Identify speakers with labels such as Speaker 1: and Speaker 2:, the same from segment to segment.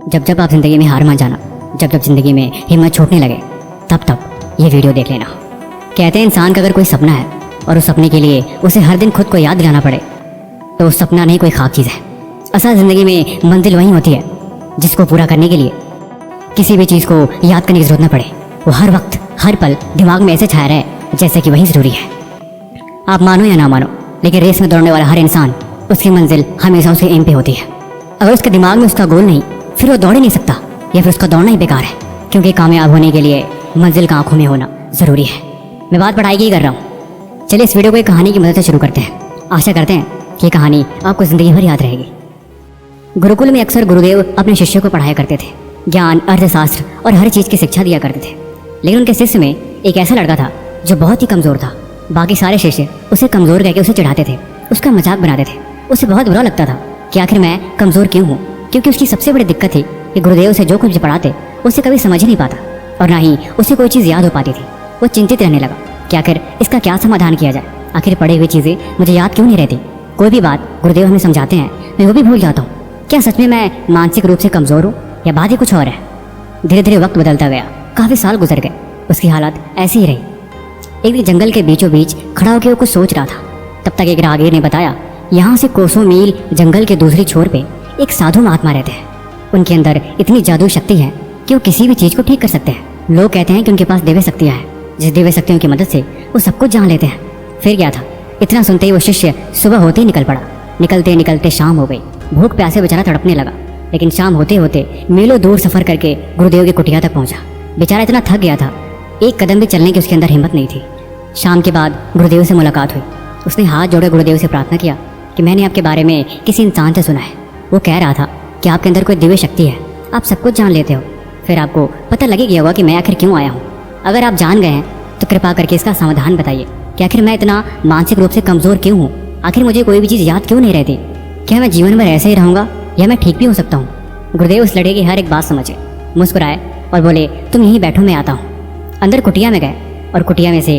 Speaker 1: जब जब आप ज़िंदगी में हार मान जाना, जब जब ज़िंदगी में हिम्मत छूटने लगे, तब तब ये वीडियो देख लेना। कहते हैं इंसान का अगर कोई सपना है और उस सपने के लिए उसे हर दिन खुद को याद दिलाना पड़े तो उस सपना नहीं कोई खाक चीज़ है। असल ज़िंदगी में मंजिल वही होती है जिसको पूरा करने के लिए किसी भी चीज़ को याद करने की ज़रूरत न पड़े। वो हर वक्त हर पल दिमाग में ऐसे छाया रहे जैसे कि वही ज़रूरी है। आप मानो या ना मानो, लेकिन रेस में दौड़ने वाला हर इंसान उसकी मंजिल हमेशा उसके एम पे होती है। अगर उसके दिमाग में उसका गोल नहीं, फिर वो दौड़ ही नहीं सकता, या फिर उसका दौड़ना ही बेकार है। क्योंकि कामयाब होने के लिए मंजिल का आंखों में होना ज़रूरी है। मैं बात पढ़ाई की ही कर रहा हूँ। चलिए इस वीडियो को एक कहानी की मदद से शुरू करते हैं। आशा करते हैं कि ये कहानी आपको ज़िंदगी भर याद रहेगी। गुरुकुल में अक्सर गुरुदेव अपने शिष्यों को पढ़ाया करते थे। ज्ञान, अर्थशास्त्र और हर चीज़ की शिक्षा दिया करते थे। लेकिन उनके शिष्य में एक ऐसा लड़का था जो बहुत ही कमज़ोर था। बाकी सारे शिष्य उसे कमज़ोर कहकर उसे चिढ़ाते थे, उसका मजाक बनाते थे। उसे बहुत बुरा लगता था कि आखिर मैं कमज़ोर क्यों हूँ, क्योंकि उसकी सबसे बड़ी दिक्कत थी कि गुरुदेव से जो कुछ भी पढ़ाते उसे कभी समझ ही नहीं पाता और ना ही उसे कोई चीज़ याद हो पाती थी। वो चिंतित रहने लगा कि आखिर इसका क्या समाधान किया जाए। आखिर पढ़ी हुई चीज़ें मुझे याद क्यों नहीं रहती। कोई भी बात गुरुदेव हमें समझाते हैं मैं वो भी भूल जाता हूँ। क्या सच में मैं मानसिक रूप से कमज़ोर हूँ या बात ही कुछ और है। धीरे धीरे वक्त बदलता गया, काफ़ी साल गुजर गए। उसकी हालत ऐसी ही रही। एक दिन जंगल के बीचों बीच खड़ा होकर वो कुछ सोच रहा था। तब तक एक राहगीर ने बताया, यहाँ से कोसों मील जंगल के दूसरी छोर पे एक साधु महात्मा रहते हैं। उनके अंदर इतनी जादू शक्ति है कि वो किसी भी चीज़ को ठीक कर सकते हैं। लोग कहते हैं कि उनके पास दिव्य शक्तियाँ हैं, जिस दिव्य शक्तियों की मदद से वो सब कुछ जान लेते हैं। फिर क्या था, इतना सुनते ही वो शिष्य सुबह होते ही निकल पड़ा। निकलते निकलते शाम हो गई। भूख प्यासे बेचारा तड़पने लगा। लेकिन शाम होते होते मीलों दूर सफ़र करके गुरुदेव की कुटिया तक पहुंचा। बेचारा इतना थक गया था, एक कदम भी चलने की उसके अंदर हिम्मत नहीं थी। शाम के बाद गुरुदेव से मुलाकात हुई। उसने हाथ जोड़े गुरुदेव से प्रार्थना किया कि मैंने आपके बारे में किसी इंसान से सुना है। वो कह रहा था कि आपके अंदर कोई दिव्य शक्ति है, आप सब कुछ जान लेते हो। फिर आपको पता लग ही गया होगा कि मैं आखिर क्यों आया हूँ। अगर आप जान गए हैं तो कृपा करके इसका समाधान बताइए कि आखिर मैं इतना मानसिक रूप से कमज़ोर क्यों हूँ। आखिर मुझे कोई भी चीज़ याद क्यों नहीं रहती। क्या मैं जीवन भर ऐसे ही रहूँगा या मैं ठीक भी हो सकता हूँ। गुरुदेव उस लड़के की हर एक बात समझे, मुस्कुराए और बोले, तुम यहीं बैठो, मैं आता हूँ। अंदर कुटिया में गए और कुटिया में से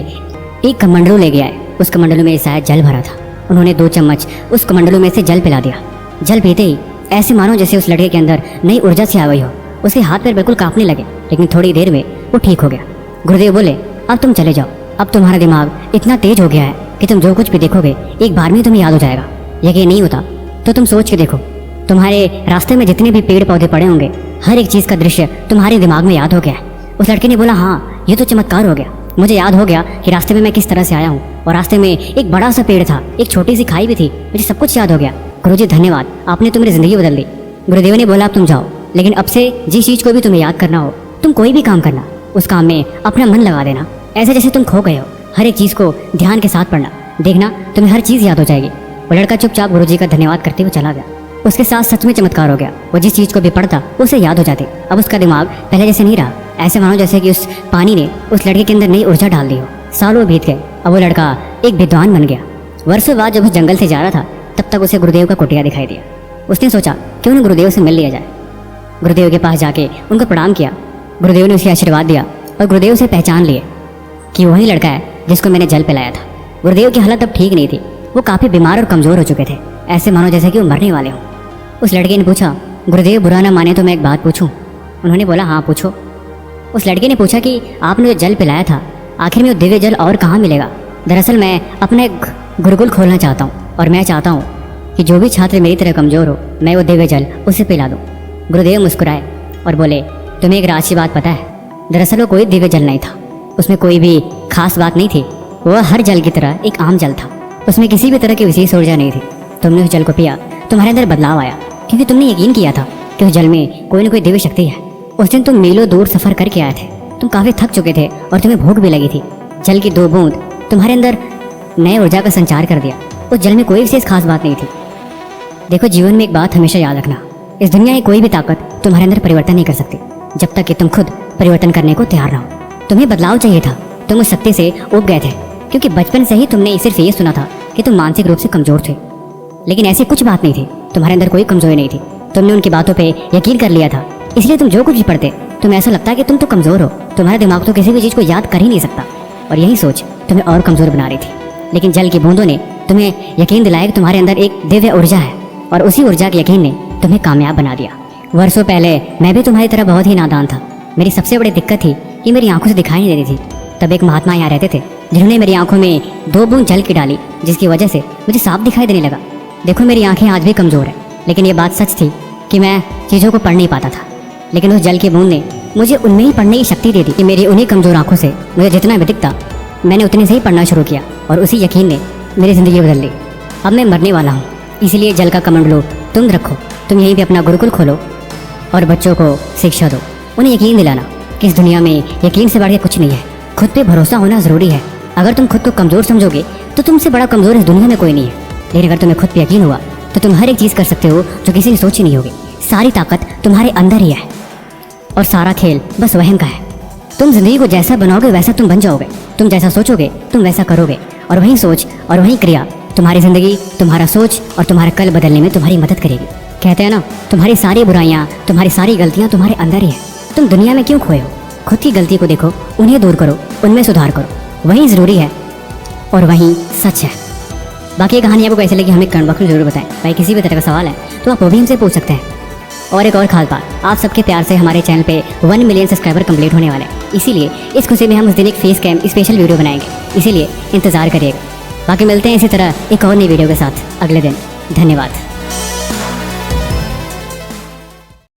Speaker 1: एक कमंडलू ले गया। उस कमंडलू में शायद जल भरा था। उन्होंने 2 चम्मच उस कमंडलू में से जल पिला दिया। जल पीते ही ऐसे मानो जैसे उस लड़के के अंदर नई ऊर्जा सी आ गई हो। उसके हाथ पैर बिल्कुल कांपने लगे, लेकिन थोड़ी देर में वो ठीक हो गया। गुरुदेव बोले, अब तुम चले जाओ। अब तुम्हारा दिमाग इतना तेज हो गया है कि तुम जो कुछ भी देखोगे एक बार में तुम्हें याद हो जाएगा। यकीन नहीं होता तो तुम सोच के देखो, तुम्हारे रास्ते में जितने भी पेड़ पौधे पड़े होंगे, हर एक चीज़ का दृश्य तुम्हारे दिमाग में याद हो गया है। उस लड़के ने बोला, हाँ ये तो चमत्कार हो गया। मुझे याद हो गया कि रास्ते में मैं किस तरह से आया हूँ, और रास्ते में एक बड़ा सा पेड़ था, एक छोटी सी खाई भी थी। मुझे सब कुछ याद हो गया। गुरुजी धन्यवाद, आपने तो मेरी ज़िंदगी बदल दी। गुरुदेव ने बोला, अब तुम जाओ, लेकिन अब से जिस चीज़ को भी तुम्हें याद करना हो, तुम कोई भी काम करना, उस काम में अपना मन लगा देना। ऐसे जैसे तुम खो गए हो। हर एक चीज़ को ध्यान के साथ पढ़ना, देखना तुम्हें हर चीज़ याद हो जाएगी। वो लड़का चुपचाप गुरुजी का धन्यवाद करते हुए चला गया। उसके साथ सच में चमत्कार हो गया। वो जिस चीज़ को भी पढ़ता उसे याद हो जाती। अब उसका दिमाग पहले जैसे नहीं रहा। ऐसे मानो जैसे कि उस पानी ने उस लड़के के अंदर नई ऊर्जा डाल दी हो। सालों बीत गए। अब वो लड़का एक विद्वान बन गया। वर्षों बाद जब उस जंगल से जा रहा था, तब तक उसे गुरुदेव का कुटिया दिखाई दिया। उसने सोचा क्यों न गुरुदेव से मिल लिया जाए। गुरुदेव के पास जाके उनको प्रणाम किया। गुरुदेव ने उसे आशीर्वाद दिया और गुरुदेव उसे पहचान लिए कि वही लड़का है जिसको मैंने जल पिलाया था। गुरुदेव की हालत अब ठीक नहीं थी। वो काफ़ी बीमार और कमज़ोर हो चुके थे, ऐसे मानो जैसे कि वो मरने वाले हों। उस लड़के ने पूछा, गुरुदेव बुरा ना माने तो मैं एक बात पूछूं? उन्होंने बोला, हाँ पूछो। उस लड़के ने पूछा कि आपने जो जल पिलाया था, आखिर में वो दिव्य जल और कहाँ मिलेगा? दरअसल मैं अपना एक गुरुकुल खोलना चाहता हूँ और मैं चाहता हूँ कि जो भी छात्र मेरी तरह कमज़ोर हो, मैं वो दिव्य जल उसे पिला दूँ। गुरुदेव मुस्कुराए और बोले, तुम्हें एक राज की बात पता है? दरअसल वो कोई दिव्य जल नहीं था। उसमें कोई भी खास बात नहीं थी। वह हर जल की तरह एक आम जल था। उसमें किसी भी तरह की विशेष ऊर्जा नहीं थी। तुमने उस जल को पिया, तुम्हारे अंदर बदलाव आया, क्योंकि तुमने यकीन किया था कि उस जल में कोई न कोई दिव्य शक्ति है। उस दिन तुम मीलों दूर सफ़र करके आए थे। तुम काफ़ी थक चुके थे और तुम्हें भूख भी लगी थी। जल की 2 बूंद तुम्हारे अंदर नए ऊर्जा का संचार कर दिया। उस जल में कोई विशेष खास बात नहीं थी। देखो, जीवन में एक बात हमेशा याद रखना, इस दुनिया की कोई भी ताकत तुम्हारे अंदर परिवर्तन नहीं कर सकती जब तक कि तुम खुद परिवर्तन करने को तैयार ना हो। तुम्हें बदलाव चाहिए था, तुम उस शक्ति से उब गए थे, क्योंकि बचपन से ही तुमने सिर्फ ये सुना था कि तुम मानसिक रूप से कमज़ोर थे। लेकिन ऐसी कुछ बात नहीं थी। तुम्हारे अंदर कोई कमज़ोरी नहीं थी। तुमने उनकी बातों पे यकीन कर लिया था, इसलिए तुम जो कुछ भी पढ़ते तुम्हें ऐसा लगता है कि तुम तो कमज़ोर हो। तुम्हारा दिमाग तो किसी भी चीज़ को याद कर ही नहीं सकता, और यही सोच तुम्हें और कमज़ोर बना रही थी। लेकिन जल की बूंदों ने तुम्हें यकीन दिलाया कि तुम्हारे अंदर एक दिव्य ऊर्जा है, और उसी ऊर्जा के यकीन ने तुम्हें कामयाब बना दिया। वर्षों पहले मैं भी तुम्हारी तरह बहुत ही नादान था। मेरी सबसे बड़ी दिक्कत थी कि मेरी आंखों से दिखाई नहीं देती थी। तब एक महात्मा यहाँ रहते थे जिन्होंने मेरी आंखों में 2 बूंद जल की डाली, जिसकी वजह से मुझे साफ दिखाई देने लगा। देखो मेरी आंखें आज भी कमज़ोर है, लेकिन ये बात सच थी कि मैं चीज़ों को पढ़ नहीं पाता था। लेकिन उस जल की बूंद ने मुझे उनमें ही पढ़ने की शक्ति दे दी कि मेरी उन्हीं कमज़ोर आंखों से मुझे जितना भी दिखता मैंने उतने से ही पढ़ना शुरू किया, और उसी यकीन ने मेरी ज़िंदगी बदल ली। अब मैं मरने वाला हूँ, इसलिए जल का कमंडलू तुम रखो। तुम यहीं पे अपना गुरुकुल खोलो और बच्चों को शिक्षा दो। उन्हें यकीन दिलाना कि इस दुनिया में यकीन से बढ़ के कुछ नहीं है। खुद पे भरोसा होना ज़रूरी है। अगर तुम खुद को कमज़ोर समझोगे तो तुमसे बड़ा कमज़ोर इस दुनिया में कोई नहीं है। लेकिन अगर तुम्हें खुद पे यकीन हुआ तो तुम हर एक चीज़ कर सकते हो जो किसी ने सोची नहीं होगी। सारी ताकत तुम्हारे अंदर ही है और सारा खेल बस वहम का है। तुम जिंदगी को जैसा बनाओगे वैसा तुम बन जाओगे। तुम जैसा सोचोगे तुम वैसा करोगे, और वही सोच और वही क्रिया तुम्हारी ज़िंदगी, तुम्हारा सोच और तुम्हारा कल बदलने में तुम्हारी मदद करेगी। कहते हैं ना, तुम्हारी सारी बुराइयाँ, तुम्हारी सारी गलतियाँ तुम्हारे अंदर ही है। तुम दुनिया में क्यों खोए हो? खुद की गलती को देखो, उन्हें दूर करो, उनमें सुधार करो। वही ज़रूरी है और वही सच है। बाकी कहानी आपको कैसे लगी हमें कमेंट बॉक्स में जरूर बताएं। भाई किसी भी तरह का सवाल है तो आप वो भी हमसे पूछ सकते हैं। और एक और खास बात, आप सबके प्यार से हमारे चैनल पे 1 मिलियन सब्सक्राइबर कंप्लीट होने वाले हैं। इसीलिए इस खुशी में हम उस दिन एक फेस कैम स्पेशल वीडियो बनाएंगे, इसीलिए इंतज़ार करिएगा। बाकी मिलते हैं इसी तरह एक और नई वीडियो के साथ अगले दिन। धन्यवाद।